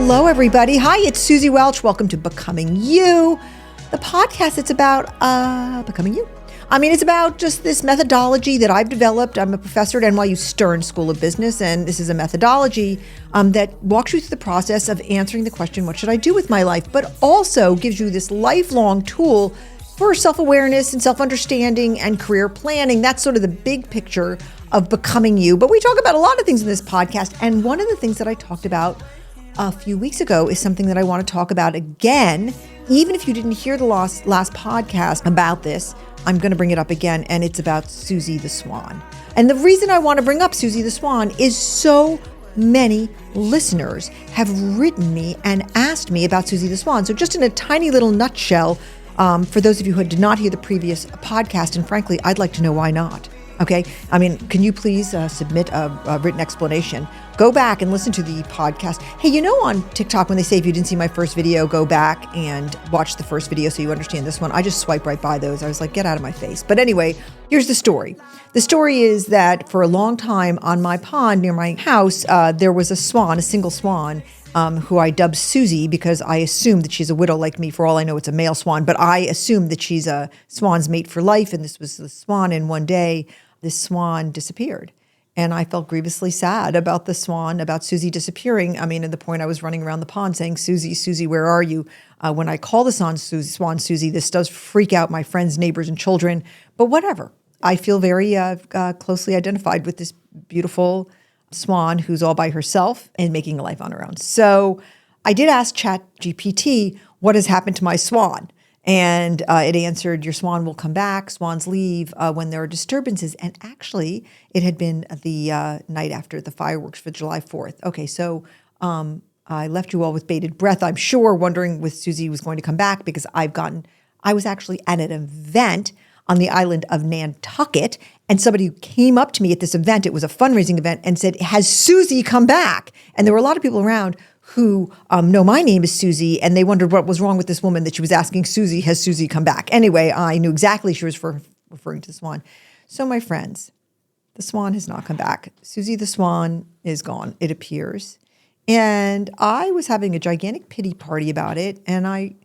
Hello, everybody. Hi, it's Suzy Welch. Welcome to Becoming You, the podcast that's about becoming you. It's about just this methodology that I've developed. I'm a professor at NYU Stern School of Business, and this is a methodology that walks you through the process of answering the question, what should I do with my life? But also gives you this lifelong tool for self-awareness and self-understanding and career planning. That's sort of the big picture of becoming you. But we talk about a lot of things in this podcast, and one of the things that I talked about a few weeks ago is something that I want to talk about again. Even if you didn't hear the last podcast about this, I'm going to bring it up again, and it's about Suzy the Swan. And the reason I want to bring up Suzy the Swan is so many listeners have written me and asked me about Suzy the Swan. So just in a tiny little nutshell, for those of you who did not hear the previous podcast, and frankly, I'd like to know why not. Okay. Can you please submit a written explanation? Go back and listen to the podcast. Hey, on TikTok when they say if you didn't see my first video, go back and watch the first video so you understand this one. I just swipe right by those. I was like, get out of my face. But anyway, here's the story. The story is that for a long time on my pond near my house, there was a swan, a single swan, who I dubbed Suzy because I assumed that she's a widow like me. For all I know, it's a male swan, but I assumed that she's a swan's mate for life. And this was the swan. And one day, this swan disappeared. And I felt grievously sad about the swan, about Suzy disappearing. At the point I was running around the pond saying, Suzy, Suzy, where are you? When I call the swan Suzy, this does freak out my friends, neighbors, and children. But whatever. I feel very closely identified with this beautiful swan who's all by herself and making a life on her own. So I did ask ChatGPT, what has happened to my swan? And it answered, your swan will come back. Swans leave when there are disturbances. And actually, it had been the night after the fireworks for July 4th. Okay, so I left you all with bated breath, I'm sure, wondering if Suzy was going to come back because I was actually at an event on the island of Nantucket, and somebody came up to me at this event, it was a fundraising event, and said, has Suzy come back? And there were a lot of people around who know my name is Suzy, and they wondered what was wrong with this woman that she was asking Suzy, has Suzy come back? Anyway, I knew exactly she was referring to the swan. So my friends, the swan has not come back. Suzy the Swan is gone, it appears. And I was having a gigantic pity party about it, and I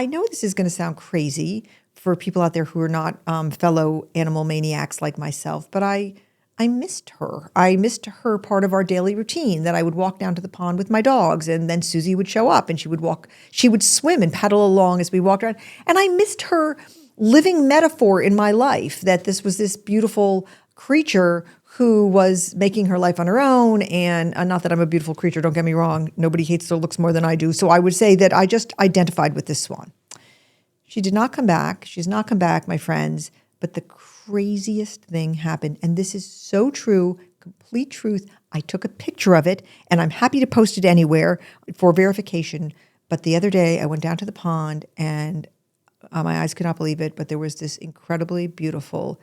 know this is going to sound crazy for people out there who are not fellow animal maniacs like myself, but I missed her. I missed her part of our daily routine, that I would walk down to the pond with my dogs, and then Suzy would show up and she would swim and paddle along as we walked around. And I missed her living metaphor in my life, that this was this beautiful creature who was making her life on her own. And not that I'm a beautiful creature, don't get me wrong. Nobody hates their looks more than I do. So I would say that I just identified with this swan. She did not come back. She's not come back, my friends. But the craziest thing happened, and this is so true, complete truth. I took a picture of it, and I'm happy to post it anywhere for verification. But the other day, I went down to the pond, and my eyes could not believe it, but there was this incredibly beautiful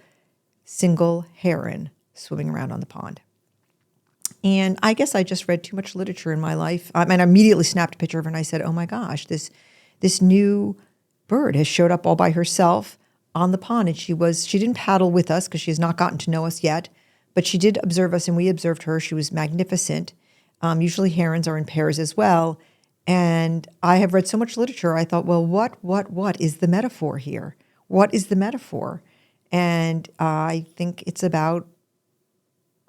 single heron swimming around on the pond. And I guess I just read too much literature in my life. I immediately snapped a picture of her, and I said, oh my gosh, this new bird has showed up all by herself on the pond, and she didn't paddle with us because she has not gotten to know us yet, but she did observe us and we observed her. She was magnificent. Usually herons are in pairs as well. And I have read so much literature. I thought, well, what is the metaphor here? What is the metaphor? And I think it's about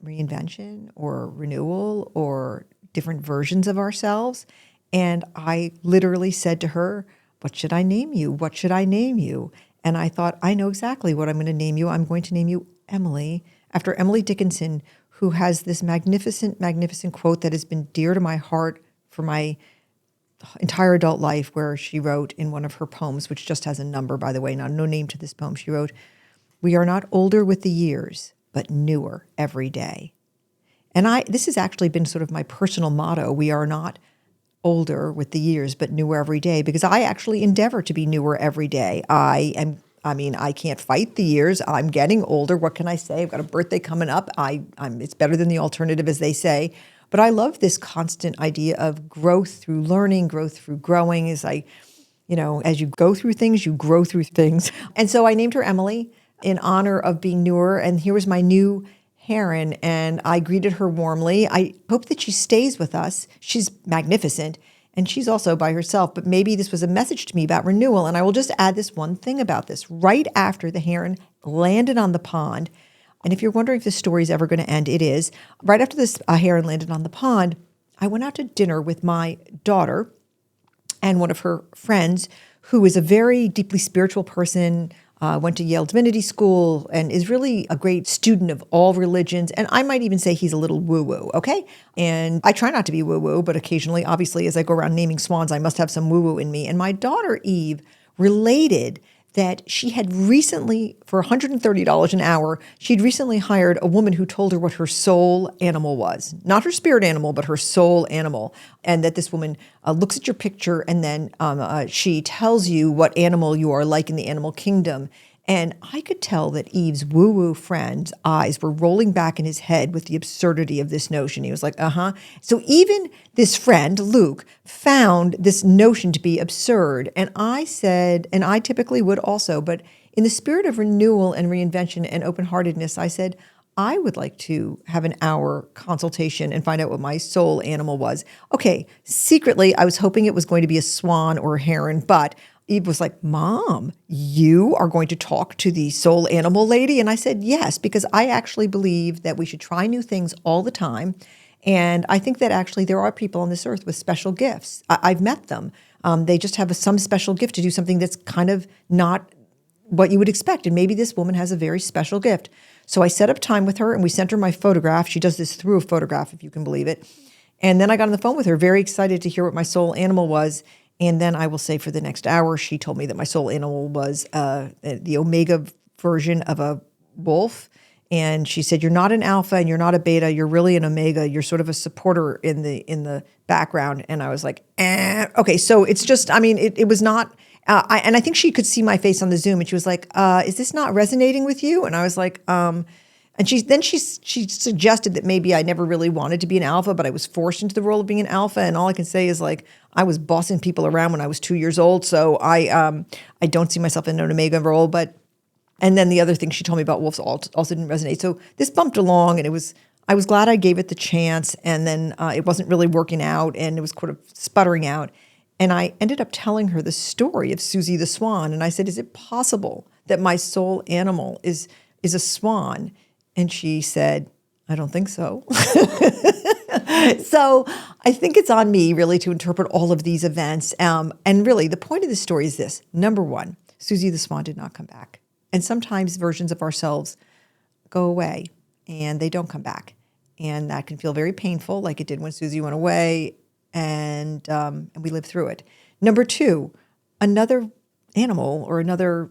reinvention or renewal or different versions of ourselves. And I literally said to her, what should I name you? What should I name you? And I thought, I know exactly what I'm going to name you. I'm going to name you Emily, after Emily Dickinson, who has this magnificent, magnificent quote that has been dear to my heart for my entire adult life, where she wrote in one of her poems, which just has a number, by the way, no name to this poem. She wrote, we are not older with the years, but newer every day. And this has actually been sort of my personal motto. We are not older with the years, but newer every day, because I actually endeavor to be newer every day. I can't fight the years. I'm getting older. What can I say? I've got a birthday coming up. It's better than the alternative, as they say. But I love this constant idea of growth through learning, growth through growing. As you go through things, you grow through things. And so I named her Emily in honor of being newer. And here was my new heron, and I greeted her warmly. I hope that she stays with us. She's magnificent. And she's also by herself, but maybe this was a message to me about renewal. And I will just add this one thing about this. Right after the heron landed on the pond, and if you're wondering if this story is ever going to end, it is. Right after this heron landed on the pond, I went out to dinner with my daughter and one of her friends who is a very deeply spiritual person, went to Yale Divinity School, and is really a great student of all religions. And I might even say he's a little woo-woo, okay? And I try not to be woo-woo, but occasionally, obviously, as I go around naming swans, I must have some woo-woo in me. And my daughter, Eve, related that she had recently, for $130 an hour, she'd recently hired a woman who told her what her soul animal was. Not her spirit animal, but her soul animal. And that this woman looks at your picture and then she tells you what animal you are like in the animal kingdom. And I could tell that Eve's woo-woo friend's eyes were rolling back in his head with the absurdity of this notion. He was like, So even this friend, Luke, found this notion to be absurd. And I said, and I typically would also, but in the spirit of renewal and reinvention and open-heartedness, I said, I would like to have an hour consultation and find out what my soul animal was. Okay, secretly, I was hoping it was going to be a swan or a heron, but Eve was like, Mom, you are going to talk to the soul animal lady? And I said, yes, because I actually believe that we should try new things all the time. And I think that actually there are people on this earth with special gifts. I've met them. They just have some special gift to do something that's kind of not what you would expect. And maybe this woman has a very special gift. So I set up time with her and we sent her my photograph. She does this through a photograph, if you can believe it. And then I got on the phone with her, very excited to hear what my soul animal was. And then I will say for the next hour, she told me that my soul animal was the omega version of a wolf. And she said, you're not an alpha and you're not a beta. You're really an omega. You're sort of a supporter in the background. And I was like, Okay, so it's just, it was not, and I think she could see my face on the Zoom and she was like, is this not resonating with you? And I was like, and she suggested that maybe I never really wanted to be an alpha, but I was forced into the role of being an alpha. And all I can say is like, I was bossing people around when I was 2 years old. So I don't see myself in an omega role, and then the other thing she told me about wolves also didn't resonate. So this bumped along and I was glad I gave it the chance. And then it wasn't really working out and it was kind of sputtering out. And I ended up telling her the story of Suzy the Swan. And I said, is it possible that my soul animal is a swan? And she said, I don't think so. So I think it's on me really to interpret all of these events. And really the point of the story is this. Number one, Suzy the Swan did not come back. And sometimes versions of ourselves go away and they don't come back. And that can feel very painful, like it did when Suzy went away, and we lived through it. Number two, another animal or another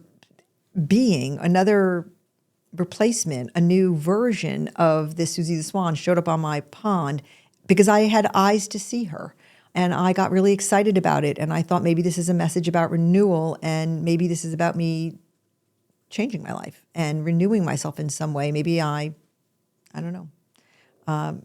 being, another replacement, a new version of this Suzy the Swan showed up on my pond because I had eyes to see her. And I got really excited about it. And I thought maybe this is a message about renewal, and maybe this is about me changing my life and renewing myself in some way. Maybe I don't know.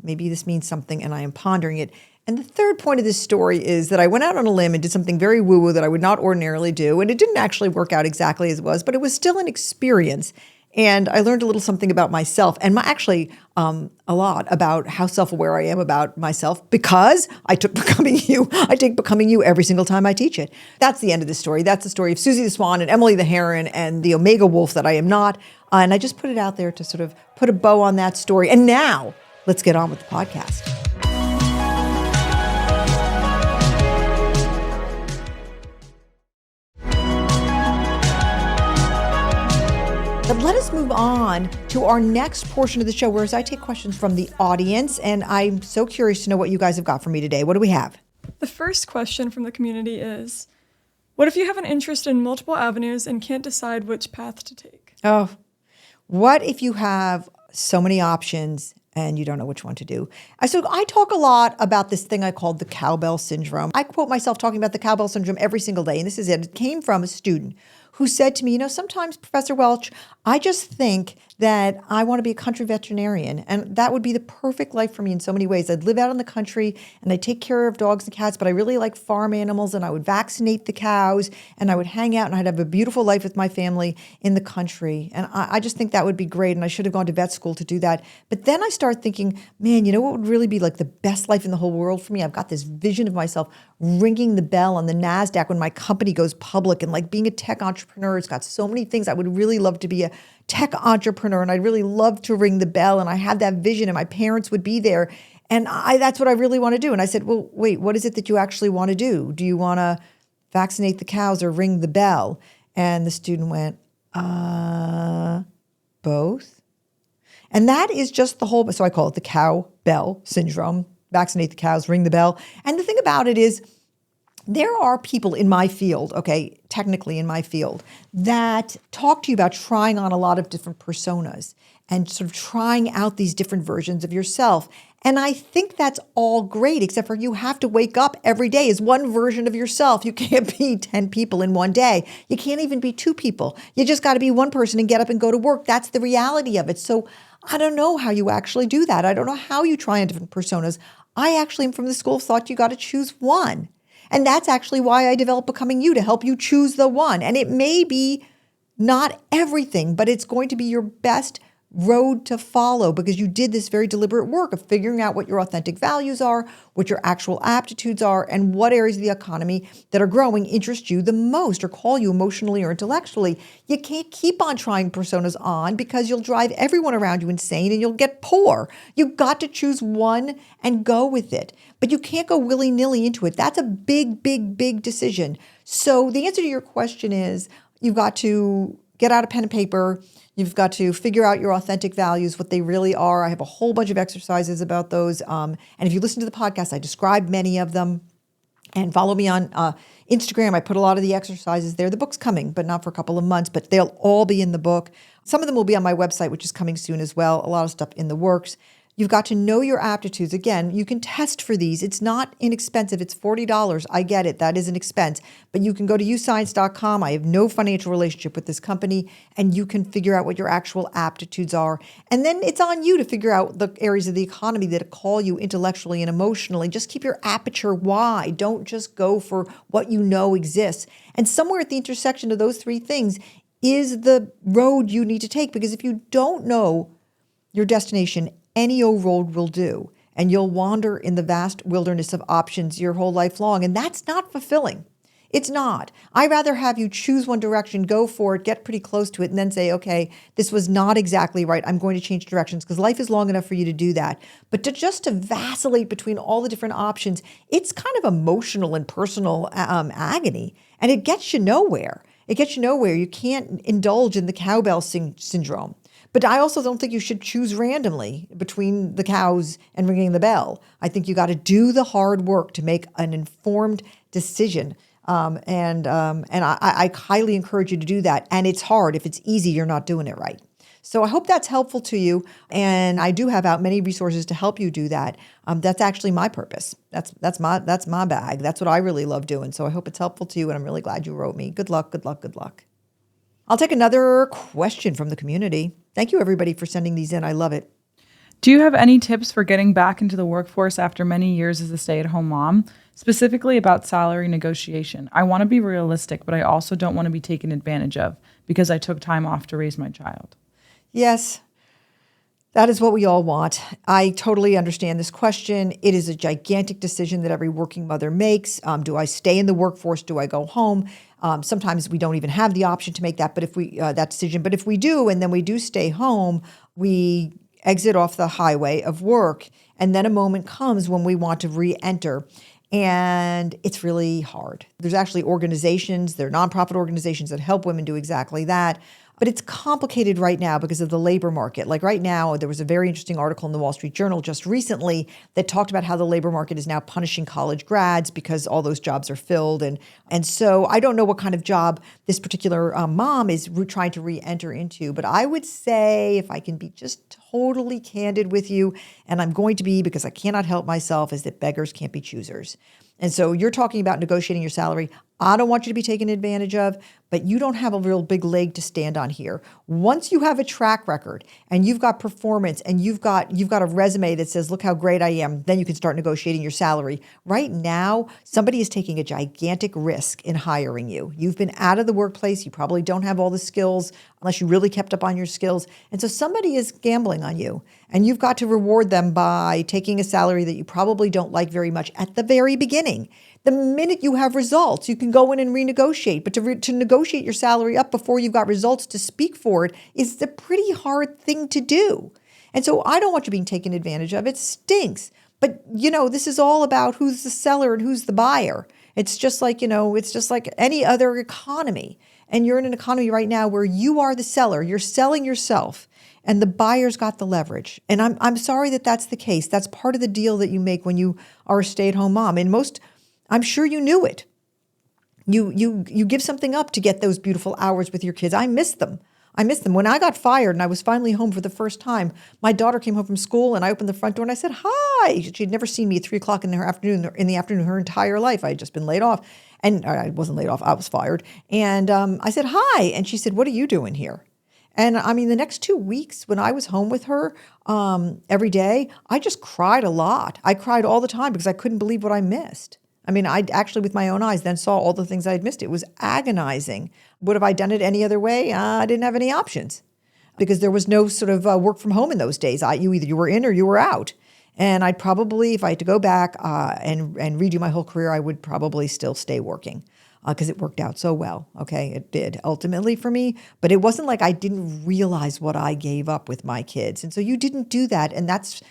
Maybe this means something and I am pondering it. And the third point of this story is that I went out on a limb and did something very woo-woo that I would not ordinarily do. And it didn't actually work out exactly as it was, but it was still an experience. And I learned a little something about myself and a lot about how self-aware I am about myself because I took Becoming You. I take Becoming You every single time I teach it. That's the end of the story. That's the story of Suzy the Swan and Emily the Heron and the Omega Wolf that I am not. And I just put it out there to sort of put a bow on that story. And now let's get on with the podcast. But let us move on to our next portion of the show, whereas I take questions from the audience, and I'm so curious to know what you guys have got for me today. What do we have? The first question from the community is, what if you have an interest in multiple avenues and can't decide which path to take? Oh, what if you have so many options and you don't know which one to do? So I talk a lot about this thing I call the cowbell syndrome. I quote myself talking about the cowbell syndrome every single day, and this is it. It came from a student who said to me, sometimes, Professor Welch, I just think that I want to be a country veterinarian. And that would be the perfect life for me in so many ways. I'd live out in the country and I'd take care of dogs and cats, but I really like farm animals, and I would vaccinate the cows and I would hang out and I'd have a beautiful life with my family in the country. And I just think that would be great. And I should have gone to vet school to do that. But then I start thinking, man, you know what would really be like the best life in the whole world for me? I've got this vision of myself ringing the bell on the NASDAQ when my company goes public, and like being a tech entrepreneur. It's got so many things. I would really love to be a tech entrepreneur, and I'd really love to ring the bell, and I had that vision, and my parents would be there, and that's what I really want to do. And I said, well, wait, what is it that you actually want to do? Do you want to vaccinate the cows or ring the bell? And the student went, both. And that is just the whole, so I call it the cow bell syndrome. Vaccinate the cows, ring the bell. And the thing about it is, there are people in my field, okay, technically in my field, that talk to you about trying on a lot of different personas and sort of trying out these different versions of yourself. And I think that's all great, except for you have to wake up every day as one version of yourself. You can't be 10 people in one day. You can't even be 2 people. You just got to be one person and get up and go to work. That's the reality of it. So I don't know how you actually do that. I don't know how you try on different personas. I actually am from the school of thought you got to choose one. And that's actually why I developed Becoming You, to help you choose the one. And it may be not everything, but it's going to be your best road to follow, because you did this very deliberate work of figuring out what your authentic values are, what your actual aptitudes are, and what areas of the economy that are growing interest you the most or call you emotionally or intellectually. You can't keep on trying personas on, because you'll drive everyone around you insane and you'll get poor. You've got to choose one and go with it. But you can't go willy-nilly into it. That's a big, big, big decision. So the answer to your question is, you've got to get out a pen and paper. You've got to figure out your authentic values, what they really are. I have a whole bunch of exercises about those. And if you listen to the podcast, I describe many of them. And follow me on Instagram. I put a lot of the exercises there. The book's coming, but not for a couple of months, but they'll all be in the book. Some of them will be on my website, which is coming soon as well. A lot of stuff in the works. You've got to know your aptitudes. Again, you can test for these. It's not inexpensive. It's $40. I get it. That is an expense. But you can go to uscience.com. I have no financial relationship with this company, and you can figure out what your actual aptitudes are. And then it's on you to figure out the areas of the economy that call you intellectually and emotionally. Just keep your aperture wide. Don't just go for what you know exists. And somewhere at the intersection of those 3 things is the road you need to take. Because if you don't know your destination, any old road will do, and you'll wander in the vast wilderness of options your whole life long, and that's not fulfilling. It's not. I'd rather have you choose one direction, go for it, get pretty close to it, and then say, okay, this was not exactly right. I'm going to change directions, because life is long enough for you to do that. But to vacillate between all the different options, it's kind of emotional and personal agony, and it gets you nowhere. It gets you nowhere. You can't indulge in the cowbell syndrome. But I also don't think you should choose randomly between the cows and ringing the bell. I think you got to do the hard work to make an informed decision. And I highly encourage you to do that. And it's hard. If it's easy, you're not doing it right. So I hope that's helpful to you. And I do have out many resources to help you do that. That's actually my purpose. That's my bag. That's what I really love doing. So I hope it's helpful to you. And I'm really glad you wrote me. Good luck, good luck, good luck. I'll take another question from the community. Thank you, everybody, for sending these in. I love it. Do you have any tips for getting back into the workforce after many years as a stay-at-home mom, specifically about salary negotiation? I want to be realistic, but I also don't want to be taken advantage of because I took time off to raise my child. Yes, that is what we all want. I totally understand this question. It is a gigantic decision that every working mother makes. Do I stay in the workforce? Do I go home? Sometimes we don't even have the option to make that, but if we that decision. But if we do, and then we do stay home, we exit off the highway of work, and then a moment comes when we want to re-enter. And it's really hard. There's actually organizations, there are nonprofit organizations that help women do exactly that. But it's complicated right now because of the labor market. Like right now, there was a very interesting article in the Wall Street Journal just recently that talked about how the labor market is now punishing college grads because all those jobs are filled. And so I don't know what kind of job this particular mom is trying to re-enter into. But I would say, if I can be just totally candid with you, and I'm going to be because I cannot help myself, is that beggars can't be choosers. And so you're talking about negotiating your salary. I don't want you to be taken advantage of, but you don't have a real big leg to stand on here. Once you have a track record and you've got performance and you've got a resume that says, look how great I am, then you can start negotiating your salary. Right now, somebody is taking a gigantic risk in hiring you. You've been out of the workplace. You probably don't have all the skills unless you really kept up on your skills. And so somebody is gambling on you, and you've got to reward them by taking a salary that you probably don't like very much at the very beginning. The minute you have results, you can go in and renegotiate. But to negotiate your salary up before you've got results to speak for it is a pretty hard thing to do. And so I don't want you being taken advantage of. It stinks. But, this is all about who's the seller and who's the buyer. It's just like, it's just like any other economy. And you're in an economy right now where you are the seller. You're selling yourself. And the buyer's got the leverage. And I'm sorry that that's the case. That's part of the deal that you make when you are a stay-at-home mom. And I'm sure you knew it. You give something up to get those beautiful hours with your kids. I miss them. When I got fired and I was finally home for the first time, my daughter came home from school and I opened the front door and I said, hi. She'd never seen me at 3:00 in the afternoon her entire life. I had just been laid off. And I wasn't laid off. I was fired. And I said, hi. And she said, what are you doing here? And I mean, the next 2 weeks when I was home with her every day, I just cried a lot. I cried all the time because I couldn't believe what I missed. I mean, I actually, with my own eyes, then saw all the things I had missed. It was agonizing. Would have I done it any other way? I didn't have any options because there was no sort of work from home in those days. Either you were in or you were out. And I'd probably, if I had to go back and redo my whole career, I would probably still stay working because it worked out so well. Okay, it did ultimately for me. But it wasn't like I didn't realize what I gave up with my kids. And so you didn't do that. And that's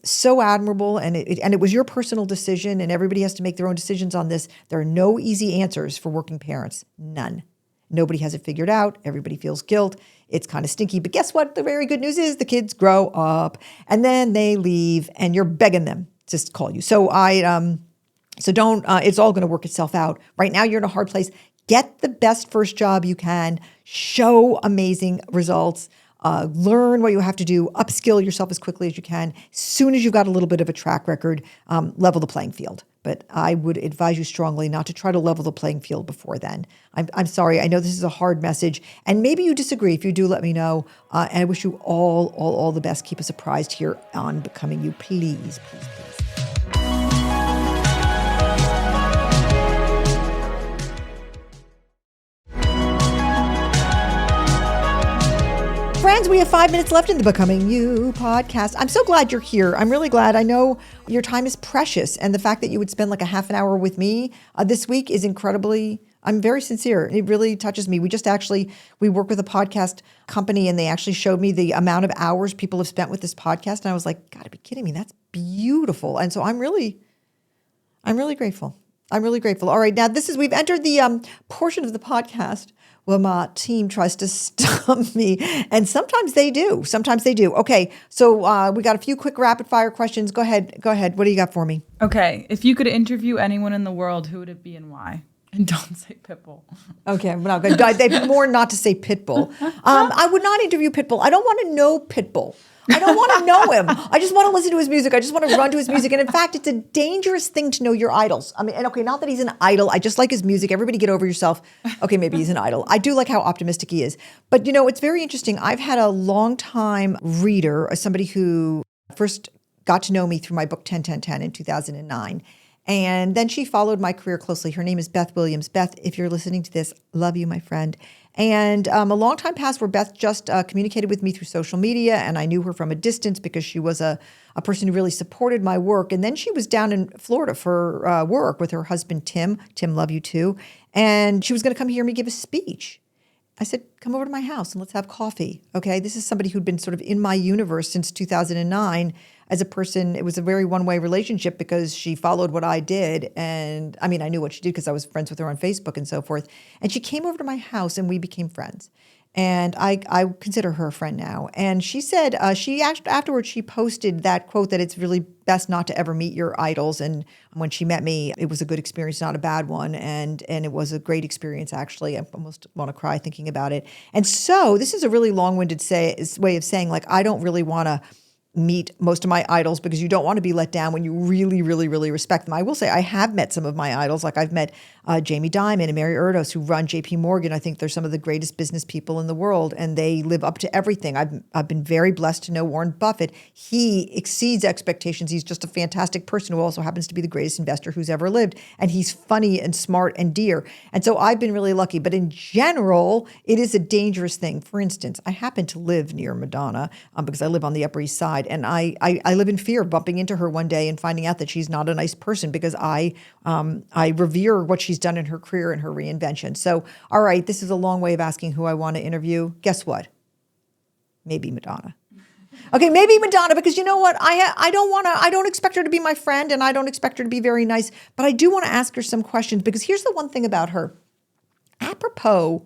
so admirable, and it was your personal decision, and everybody has to make their own decisions on this. There are no easy answers for working parents. None. Nobody has it figured out. Everybody feels guilt. It's kind of stinky. But guess what? The very good news is the kids grow up, and then they leave, and you're begging them to call you. So don't. It's all going to work itself out. Right now, you're in a hard place. Get the best first job you can. Show amazing results. Learn what you have to do, upskill yourself as quickly as you can. As soon as you've got a little bit of a track record, level the playing field. But I would advise you strongly not to try to level the playing field before then. I'm sorry. I know this is a hard message, and maybe you disagree. If you do, let me know. And I wish you all the best. Keep us apprised here on Becoming You. Please, please, please. Friends, we have 5 minutes left in the Becoming You podcast. I'm so glad you're here. I'm really glad. I know your time is precious, and the fact that you would spend like a half an hour with me this week is incredibly, I'm very sincere. It really touches me. We work with a podcast company, and they actually showed me the amount of hours people have spent with this podcast, and I was like, gotta be kidding me. That's beautiful. And so I'm really grateful. I'm really grateful. All right, now we've entered the portion of the podcast where my team tries to stump me, and sometimes they do. Okay, so we got a few quick rapid fire questions. Go ahead. What do you got for me? Okay, if you could interview anyone in the world, who would it be and why? And don't say Pitbull. Okay, I'm not good. They've more not to say Pitbull. I would not interview Pitbull. I don't want to know Pitbull. I don't want to know him. I just want to listen to his music. I just want to run to his music. And in fact, it's a dangerous thing to know your idols. I mean, and okay, not that he's an idol. I just like his music. Everybody get over yourself. Okay, maybe he's an idol. I do like how optimistic he is. But it's very interesting. I've had a long-time reader, somebody who first got to know me through my book 10-10-10 in 2009. And then she followed my career closely. Her name is Beth Williams. Beth, if you're listening to this, love you, my friend. And a long time passed where Beth just communicated with me through social media, and I knew her from a distance because she was a person who really supported my work. And then she was down in Florida for work with her husband, Tim. Tim, love you too. And she was going to come hear me give a speech. I said, come over to my house and let's have coffee. Okay, this is somebody who'd been sort of in my universe since 2009 as a person. It was a very one-way relationship because she followed what I did. And I mean, I knew what she did because I was friends with her on Facebook and so forth. And she came over to my house and we became friends. And I consider her a friend now. And she said, afterwards, she posted that quote that it's really best not to ever meet your idols. And when she met me, it was a good experience, not a bad one. And it was a great experience, actually. I almost want to cry thinking about it. And so this is a really long-winded way of saying, like, I don't really want to meet most of my idols because you don't want to be let down when you really, really, really respect them. I will say I have met some of my idols. Like I've met Jamie Dimon and Mary Erdos, who run JP Morgan. I think they're some of the greatest business people in the world, and they live up to everything. I've been very blessed to know Warren Buffett. He exceeds expectations. He's just a fantastic person who also happens to be the greatest investor who's ever lived. And he's funny and smart and dear. And so I've been really lucky. But in general, it is a dangerous thing. For instance, I happen to live near Madonna because I live on the Upper East Side. And I live in fear of bumping into her one day and finding out that she's not a nice person because I revere what she's done in her career and her reinvention. So, all right, this is a long way of asking who I want to interview. Guess what? Maybe Madonna. Okay, maybe Madonna, because you know what? I don't expect her to be my friend, and I don't expect her to be very nice, but I do want to ask her some questions, because here's the one thing about her. Apropos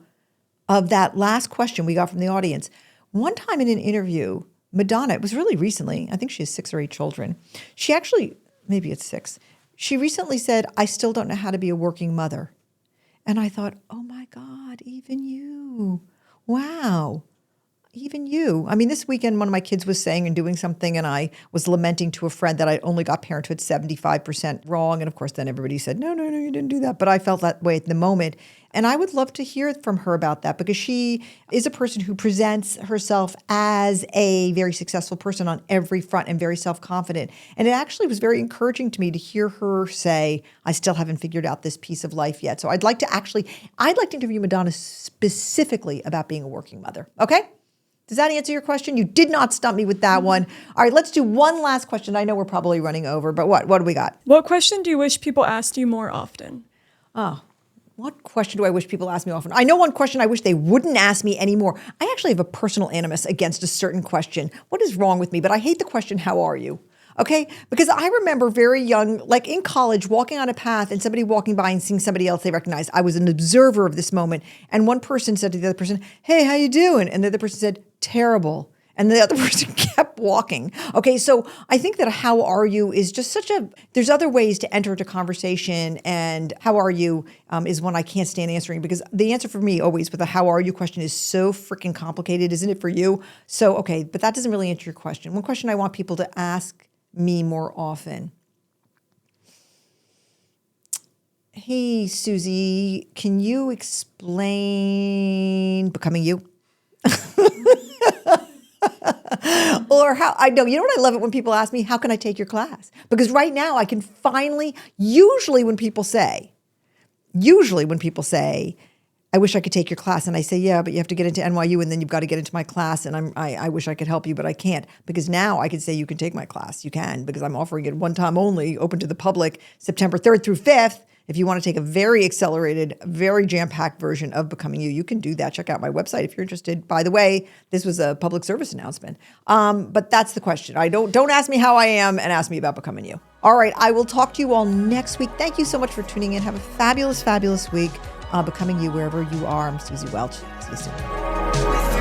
of that last question we got from the audience, one time in an interview, Madonna, it was really recently, I think she has 6 or 8 children. She actually, maybe it's 6. She recently said, I still don't know how to be a working mother. And I thought, oh my God, even you. Wow. Even you. I mean, this weekend, one of my kids was saying and doing something, and I was lamenting to a friend that I only got parenthood 75% wrong. And of course, then everybody said, no, you didn't do that. But I felt that way at the moment. And I would love to hear from her about that, because she is a person who presents herself as a very successful person on every front and very self-confident. And it actually was very encouraging to me to hear her say, I still haven't figured out this piece of life yet. So I'd like to interview Madonna specifically about being a working mother. Okay? Does that answer your question? You did not stump me with that one. All right, let's do one last question. I know we're probably running over, but what do we got? What question do you wish people asked you more often? What question do I wish people ask me often? I know one question I wish they wouldn't ask me anymore. I actually have a personal animus against a certain question. What is wrong with me? But I hate the question, how are you? Okay? Because I remember very young, like in college, walking on a path and somebody walking by and seeing somebody else they recognized. I was an observer of this moment. And one person said to the other person, hey, how you doing? And the other person said, terrible. And the other person kept walking. Okay, so I think that how are you is just there's other ways to enter into conversation, and how are you is one I can't stand answering, because the answer for me always with a how are you question is so freaking complicated, isn't it for you? So, okay, but that doesn't really answer your question. One question I want people to ask me more often. Hey, Suzy, can you explain becoming you? Or how, I know, you know what I love it when people ask me, how can I take your class? Because right now I can finally, usually when people say, I wish I could take your class, and I say, yeah, but you have to get into NYU, and then you've got to get into my class, and I wish I could help you, but I can't. Because now I can say you can take my class. You can, because I'm offering it one time only, open to the public, September 3rd through 5th. If you want to take a very accelerated, very jam-packed version of Becoming You, you can do that. Check out my website if you're interested. By the way, this was a public service announcement. But that's the question. Don't ask me how I am, and ask me about Becoming You. All right, I will talk to you all next week. Thank you so much for tuning in. Have a fabulous, fabulous week. Becoming You wherever you are. I'm Suzy Welch. See you soon.